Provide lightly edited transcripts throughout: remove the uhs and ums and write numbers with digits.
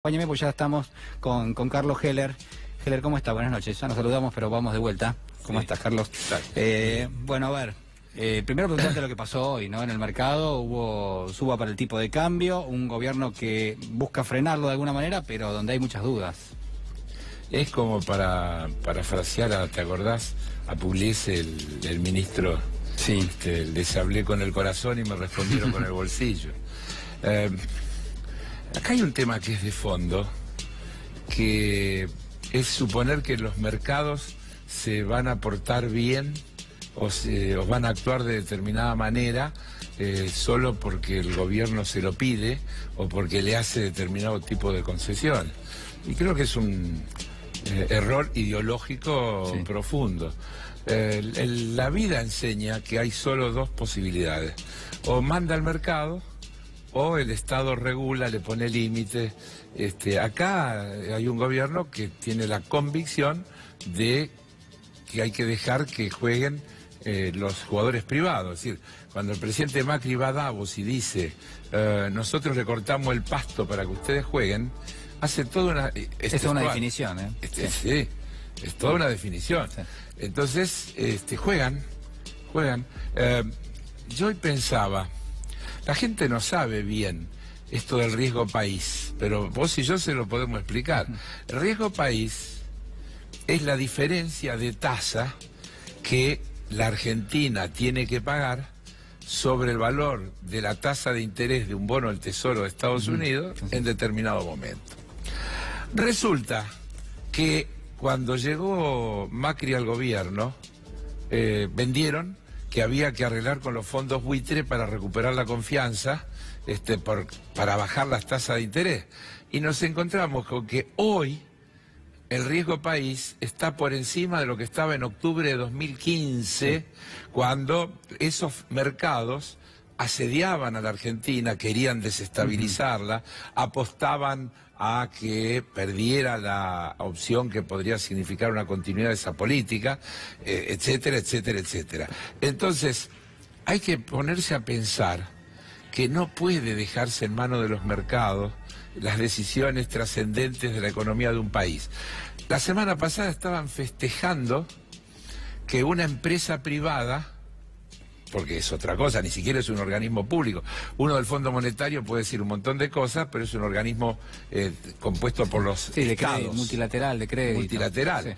Acompáñeme, pues ya estamos con Carlos Heller. Heller, ¿cómo está? Buenas noches. Ya nos saludamos, pero vamos de vuelta. ¿Cómo estás, Carlos? Bueno, a ver, primero preguntarte lo que pasó hoy, ¿no? En el mercado hubo suba para el tipo de cambio, un gobierno que busca frenarlo de alguna manera, pero donde hay muchas dudas. Es como para parafrasear, ¿te acordás? A Pugliese, el ministro, sí. Les hablé con el corazón y me respondieron con el bolsillo. Acá hay un tema que es de fondo, que es suponer que los mercados se van a portar bien o van a actuar de determinada manera solo porque el gobierno se lo pide o porque le hace determinado tipo de concesión. Y creo que es un error ideológico profundo. La vida enseña que hay solo dos posibilidades: o manda el mercado o el Estado regula, le pone límites. Acá hay un gobierno que tiene la convicción de que hay que dejar que jueguen los jugadores privados. Es decir, cuando el presidente Macri va a Davos y dice nosotros le cortamos el pasto para que ustedes jueguen, hace toda una... es una definición, ¿eh? Sí, es toda una definición. Sí. Entonces, juegan. Yo hoy pensaba, la gente no sabe bien esto del riesgo país, pero vos y yo se lo podemos explicar. El riesgo país es la diferencia de tasa que la Argentina tiene que pagar sobre el valor de la tasa de interés de un bono del Tesoro de Estados Unidos en determinado momento. Resulta que cuando llegó Macri al gobierno, vendieron que había que arreglar con los fondos buitre para recuperar la confianza, para bajar las tasas de interés. Y nos encontramos con que hoy el riesgo país está por encima de lo que estaba en octubre de 2015, cuando esos mercados asediaban a la Argentina, querían desestabilizarla, apostaban a que perdiera la opción que podría significar una continuidad de esa política, etcétera, etcétera, etcétera. Entonces, hay que ponerse a pensar que no puede dejarse en manos de los mercados las decisiones trascendentes de la economía de un país. La semana pasada estaban festejando que una empresa privada, porque es otra cosa, ni siquiera es un organismo público. Uno del Fondo Monetario puede decir un montón de cosas, pero es un organismo compuesto por los estados. Multilateral, de crédito. Multilateral.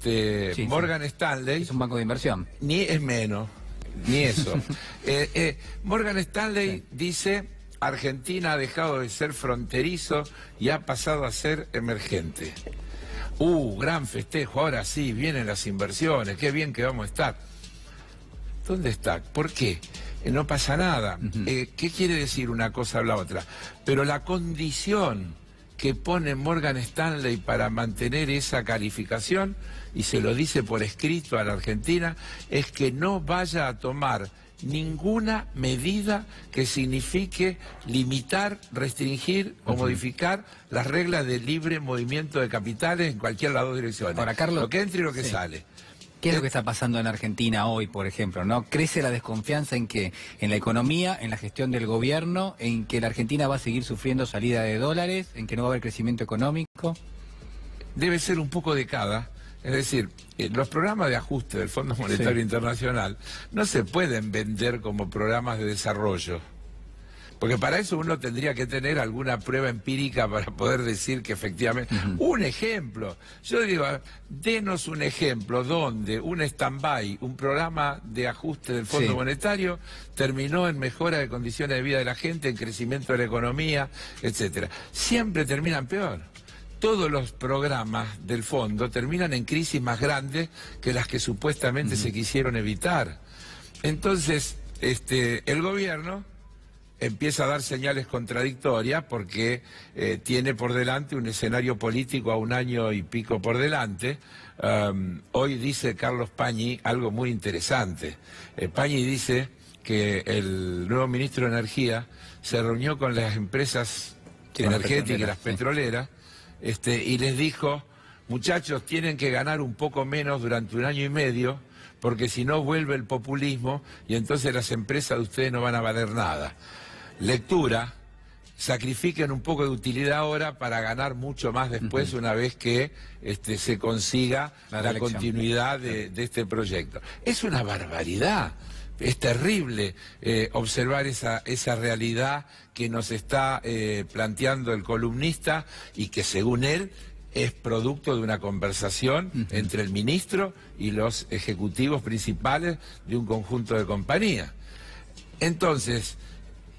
Sí. Morgan Stanley... Es un banco de inversión. Ni es menos, ni eso. Morgan Stanley dice: Argentina ha dejado de ser fronterizo y ha pasado a ser emergente. Gran festejo, ahora sí, vienen las inversiones, qué bien que vamos a estar. ¿Dónde está? ¿Por qué? No pasa nada. ¿Qué quiere decir una cosa o la otra? Pero la condición que pone Morgan Stanley para mantener esa calificación, y se lo dice por escrito a la Argentina, es que no vaya a tomar ninguna medida que signifique limitar, restringir o modificar las reglas de libre movimiento de capitales en cualquiera de las dos direcciones. Ahora, Carlos, lo que entre y lo que sale. ¿Qué es lo que está pasando en Argentina hoy, por ejemplo? ¿No? ¿Crece la desconfianza en que en la economía, en la gestión del gobierno, en que la Argentina va a seguir sufriendo salida de dólares, en que no va a haber crecimiento económico? Debe ser un poco de cada. Es decir, los programas de ajuste del Fondo Monetario Internacional no se pueden vender como programas de desarrollo. Porque para eso uno tendría que tener alguna prueba empírica para poder decir que efectivamente... Un ejemplo. Yo digo, denos un ejemplo donde un stand-by, un programa de ajuste del Fondo Monetario, terminó en mejora de condiciones de vida de la gente, en crecimiento de la economía, etcétera. Siempre terminan peor. Todos los programas del fondo terminan en crisis más grandes que las que supuestamente se quisieron evitar. Entonces, el gobierno empieza a dar señales contradictorias porque tiene por delante un escenario político a un año y pico por delante. Hoy dice Carlos Pañi algo muy interesante. Pañi dice que el nuevo ministro de Energía se reunió con las empresas energéticas y las petroleras, y les dijo: muchachos, tienen que ganar un poco menos durante un año y medio, porque si no vuelve el populismo y entonces las empresas de ustedes no van a valer nada. Lectura: sacrifiquen un poco de utilidad ahora para ganar mucho más después, una vez que se consiga la continuidad de este proyecto. Es una barbaridad. Es terrible observar esa realidad que nos está planteando el columnista y que, según él, es producto de una conversación entre el ministro y los ejecutivos principales de un conjunto de compañías. Entonces,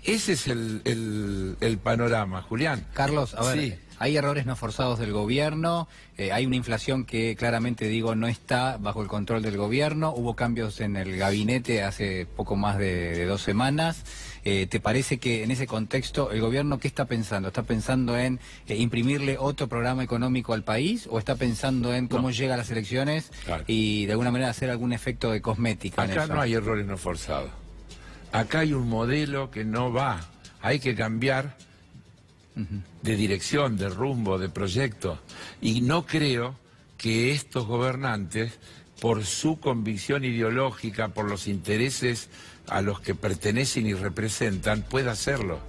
ese es el panorama, Julián. Carlos, a ver, sí. Hay errores no forzados del gobierno, hay una inflación que claramente, digo, no está bajo el control del gobierno, hubo cambios en el gabinete hace poco más de 2 semanas. ¿Te parece que en ese contexto el gobierno qué está pensando? ¿Está pensando en imprimirle otro programa económico al país o está pensando en cómo llega a las elecciones y de alguna manera hacer algún efecto de cosmética? Acá no hay errores no forzados. Acá hay un modelo que no va. Hay que cambiar de dirección, de rumbo, de proyecto. Y no creo que estos gobernantes, por su convicción ideológica, por los intereses a los que pertenecen y representan, pueda hacerlo.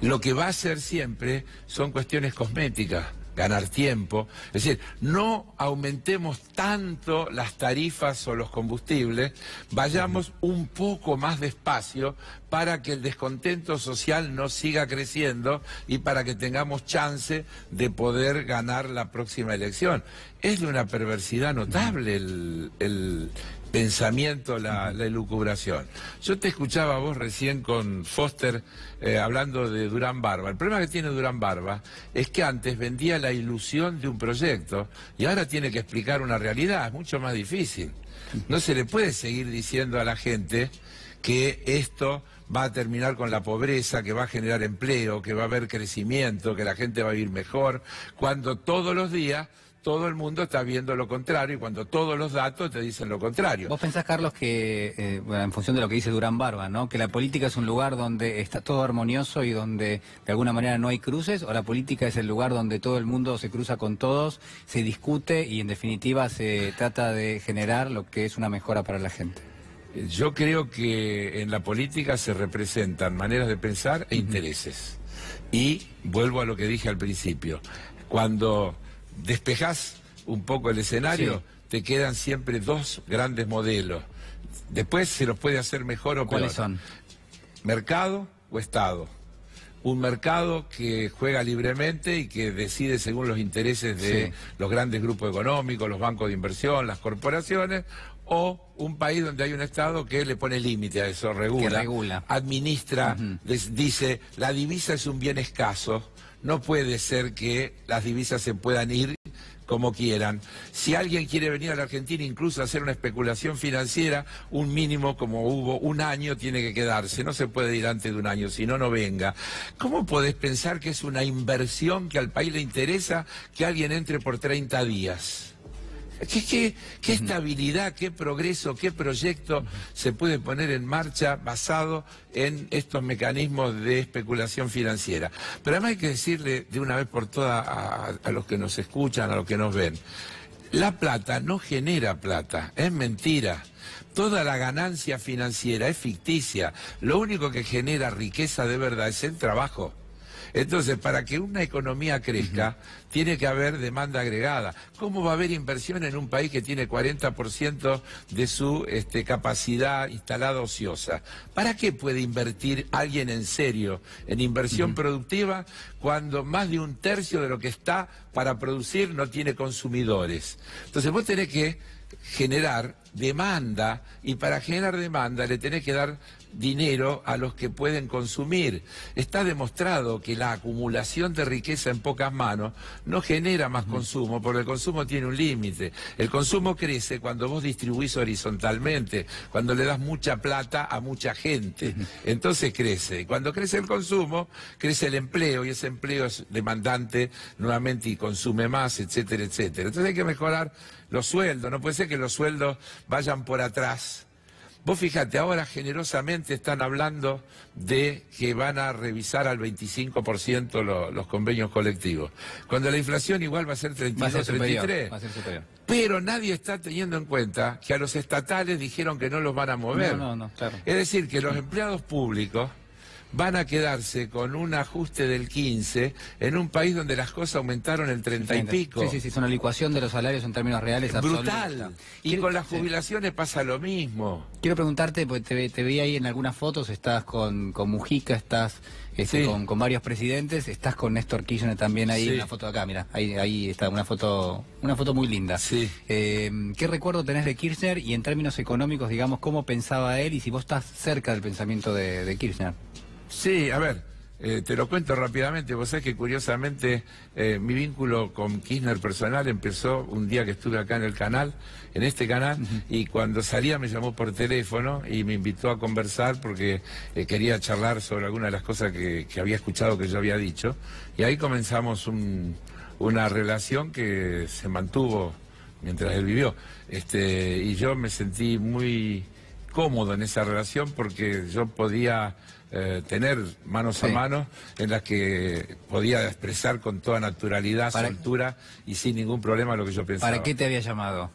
Lo que va a hacer siempre son cuestiones cosméticas, ganar tiempo. Es decir, no aumentemos tanto las tarifas o los combustibles, vayamos un poco más despacio para que el descontento social no siga creciendo y para que tengamos chance de poder ganar la próxima elección. Es de una perversidad notable el pensamiento, la elucubración. Yo te escuchaba a vos recién con Foster hablando de Durán Barba. El problema que tiene Durán Barba es que antes vendía la ilusión de un proyecto y ahora tiene que explicar una realidad, es mucho más difícil. No se le puede seguir diciendo a la gente que esto va a terminar con la pobreza, que va a generar empleo, que va a haber crecimiento, que la gente va a vivir mejor, cuando todos los días todo el mundo está viendo lo contrario y cuando todos los datos te dicen lo contrario. ¿Vos pensás, Carlos, que, en función de lo que dice Durán Barba, ¿no?, que la política es un lugar donde está todo armonioso y donde de alguna manera no hay cruces, o la política es el lugar donde todo el mundo se cruza con todos, se discute y en definitiva se trata de generar lo que es una mejora para la gente? Yo creo que en la política se representan maneras de pensar e intereses. Y vuelvo a lo que dije al principio, cuando despejás un poco el escenario, te quedan siempre 2 grandes modelos. Después se los puede hacer mejor o peor. ¿Cuáles son? ¿Mercado o Estado? Un mercado que juega libremente y que decide según los intereses de los grandes grupos económicos, los bancos de inversión, las corporaciones, o un país donde hay un Estado que le pone límite a eso, regula. Administra, dice, la divisa es un bien escaso, no puede ser que las divisas se puedan ir como quieran. Si alguien quiere venir a la Argentina incluso a hacer una especulación financiera, un mínimo como hubo 1 año tiene que quedarse, no se puede ir antes de 1 año, si no, no venga. ¿Cómo podés pensar que es una inversión que al país le interesa que alguien entre por 30 días? ¿Qué estabilidad, qué progreso, qué proyecto se puede poner en marcha basado en estos mecanismos de especulación financiera? Pero además hay que decirle de una vez por todas a los que nos escuchan, a los que nos ven, la plata no genera plata, es mentira. Toda la ganancia financiera es ficticia, lo único que genera riqueza de verdad es el trabajo. Entonces, para que una economía crezca, tiene que haber demanda agregada. ¿Cómo va a haber inversión en un país que tiene 40% de su capacidad instalada ociosa? ¿Para qué puede invertir alguien en serio en inversión productiva cuando más de 1/3 de lo que está para producir no tiene consumidores? Entonces, vos tenés que generar demanda y para generar demanda le tenés que dar dinero a los que pueden consumir. Está demostrado que la acumulación de riqueza en pocas manos no genera más consumo, porque el consumo tiene un límite. El consumo crece cuando vos distribuís horizontalmente, cuando le das mucha plata a mucha gente. Entonces crece. Y cuando crece el consumo, crece el empleo, y ese empleo es demandante nuevamente y consume más, etcétera, etcétera. Entonces hay que mejorar los sueldos. No puede ser que los sueldos vayan por atrás. Vos fíjate, ahora generosamente están hablando de que van a revisar al 25% los convenios colectivos, cuando la inflación igual va a ser 32, 33. Va a ser superior. Pero nadie está teniendo en cuenta que a los estatales dijeron que no los van a mover. No, claro. Es decir, que los empleados públicos van a quedarse con un ajuste del 15 en un país donde las cosas aumentaron el 30 y pico. Sí, sí, sí, es una licuación de los salarios en términos reales brutal. absoluta. Y con las jubilaciones pasa lo mismo. Quiero preguntarte, porque te vi ahí en algunas fotos, estás con Mujica, estás con varios presidentes, estás con Néstor Kirchner también ahí, en la foto de acá, mira, ahí está una foto muy linda. Sí. ¿Qué recuerdo tenés de Kirchner y en términos económicos, digamos, cómo pensaba él y si vos estás cerca del pensamiento de Kirchner? Sí, a ver, te lo cuento rápidamente. Vos sabés que curiosamente mi vínculo con Kirchner personal empezó un día que estuve acá en este canal, y cuando salía me llamó por teléfono y me invitó a conversar porque quería charlar sobre algunas de las cosas que había escuchado que yo había dicho, y ahí comenzamos una relación que se mantuvo mientras él vivió. Y yo me sentí muy cómodo en esa relación porque yo podía tener manos a mano en las que podía expresar con toda naturalidad, soltura y sin ningún problema lo que yo pensaba. ¿Para qué te había llamado?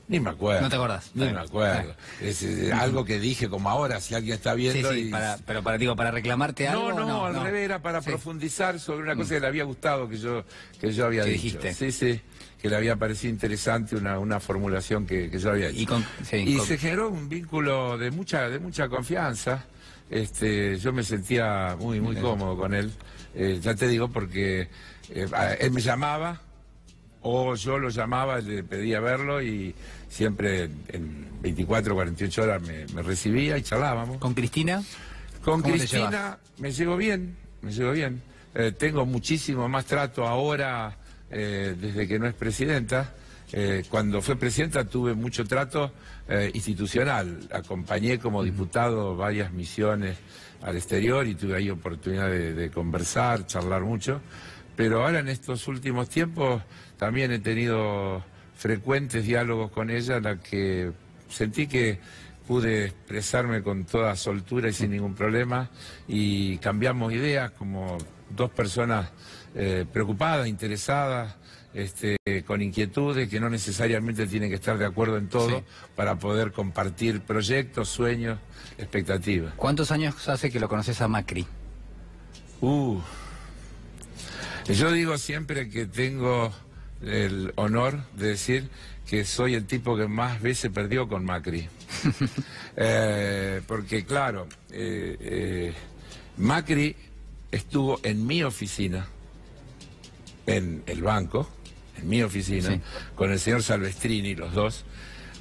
Ni me acuerdo. ¿No te acordás? Ni me acuerdo. Es algo que dije como ahora, si alguien está viendo. Sí, pero para reclamarte algo. No, al revés, era para profundizar sobre una cosa que le había gustado que yo había dicho. Dijiste. Sí, que le había parecido interesante una formulación que yo había dicho. Se generó un vínculo de mucha confianza. Yo me sentía muy cómodo con él. Ya te digo, porque él me llamaba, o yo lo llamaba, le pedía verlo, y siempre en 24 o 48 horas me recibía y charlábamos. ¿Con Cristina? Con Cristina me llevo bien. Tengo muchísimo más trato ahora desde que no es presidenta. Cuando fue presidenta tuve mucho trato institucional. Acompañé como diputado varias misiones al exterior y tuve ahí oportunidad de conversar, charlar mucho. Pero ahora en estos últimos tiempos también he tenido frecuentes diálogos con ella, en la que sentí que pude expresarme con toda soltura y sin ningún problema, y cambiamos ideas como dos personas preocupadas, interesadas, con inquietudes que no necesariamente tienen que estar de acuerdo en todo para poder compartir proyectos, sueños, expectativas. ¿Cuántos años hace que lo conoces a Macri? Yo digo siempre que tengo el honor de decir que soy el tipo que más veces perdió con Macri. Porque claro, Macri estuvo en mi oficina, en el banco, en mi oficina, con el señor Salvestrini, los dos,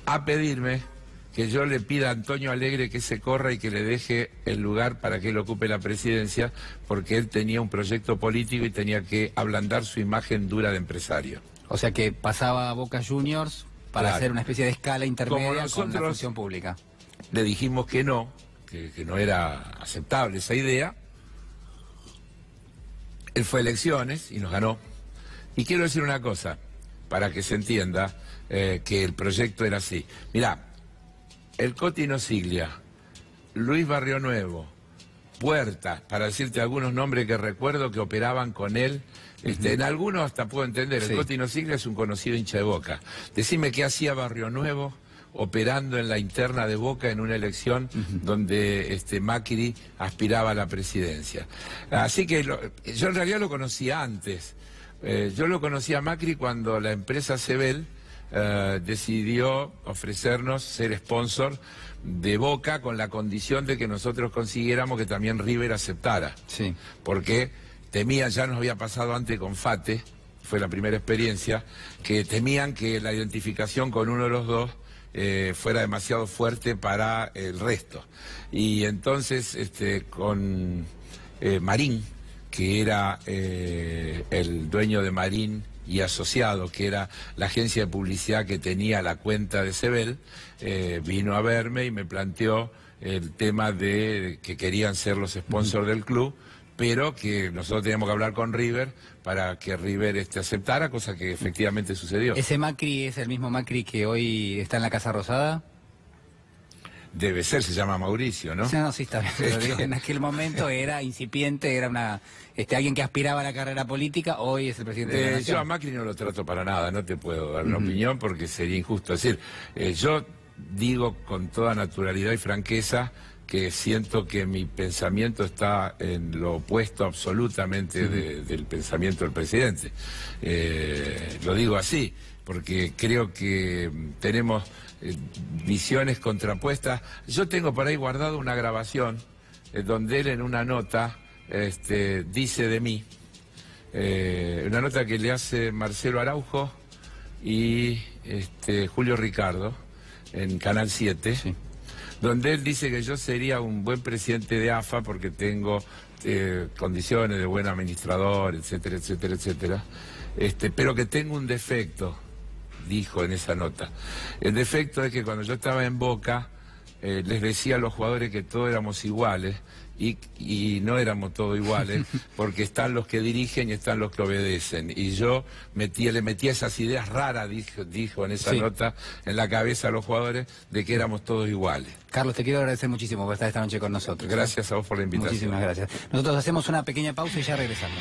a pedirme que yo le pida a Antonio Alegre que se corra y que le deje el lugar para que él ocupe la presidencia, porque él tenía un proyecto político y tenía que ablandar su imagen dura de empresario. O sea que pasaba a Boca Juniors para hacer una especie de escala intermedia con la función pública. Le dijimos que no era aceptable esa idea. Él fue a elecciones y nos ganó. Y quiero decir una cosa, para que se entienda que el proyecto era así. Mirá, el Coti Nosiglia, Luis Barrio Nuevo, Puertas, para decirte algunos nombres que recuerdo que operaban con él. En algunos hasta puedo entender, el Coti Nosiglia es un conocido hincha de Boca. Decime qué hacía Barrio Nuevo operando en la interna de Boca en una elección donde Macri aspiraba a la presidencia. Así que yo en realidad lo conocía antes. Yo lo conocí a Macri cuando la empresa Sebel decidió ofrecernos ser sponsor de Boca con la condición de que nosotros consiguiéramos que también River aceptara. Porque temían, ya nos había pasado antes con Fate, fue la primera experiencia, que temían que la identificación con uno de los dos fuera demasiado fuerte para el resto. Y entonces con Marín, que era el dueño de Marín y Asociado, que era la agencia de publicidad que tenía la cuenta de Sebel, vino a verme y me planteó el tema de que querían ser los sponsors del club, pero que nosotros teníamos que hablar con River para que River aceptara, cosa que efectivamente sucedió. ¿Ese Macri es el mismo Macri que hoy está en la Casa Rosada? Debe ser, se llama Mauricio, ¿no? No, sí, está bien, pero digo, en aquel momento era incipiente, era alguien que aspiraba a la carrera política, hoy es el presidente de la Nación. Yo a Macri no lo trato para nada, no te puedo dar una opinión porque sería injusto. Es decir, yo digo con toda naturalidad y franqueza que siento que mi pensamiento está en lo opuesto absolutamente del pensamiento del presidente. Lo digo así, porque creo que tenemos visiones contrapuestas. Yo tengo por ahí guardado una grabación donde él en una nota dice de mí, una nota que le hace Marcelo Araujo y Julio Ricardo en Canal 7, sí, donde él dice que yo sería un buen presidente de AFA porque tengo condiciones de buen administrador, etcétera, etcétera, etcétera, pero que tengo un defecto, dijo en esa nota. El defecto es que cuando yo estaba en Boca, les decía a los jugadores que todos éramos iguales, y no éramos todos iguales, porque están los que dirigen y están los que obedecen. Y yo le metía esas ideas raras, dijo en esa nota, en la cabeza a los jugadores, de que éramos todos iguales. Carlos, te quiero agradecer muchísimo por estar esta noche con nosotros. Gracias a vos por la invitación. Muchísimas gracias. Nosotros hacemos una pequeña pausa y ya regresamos.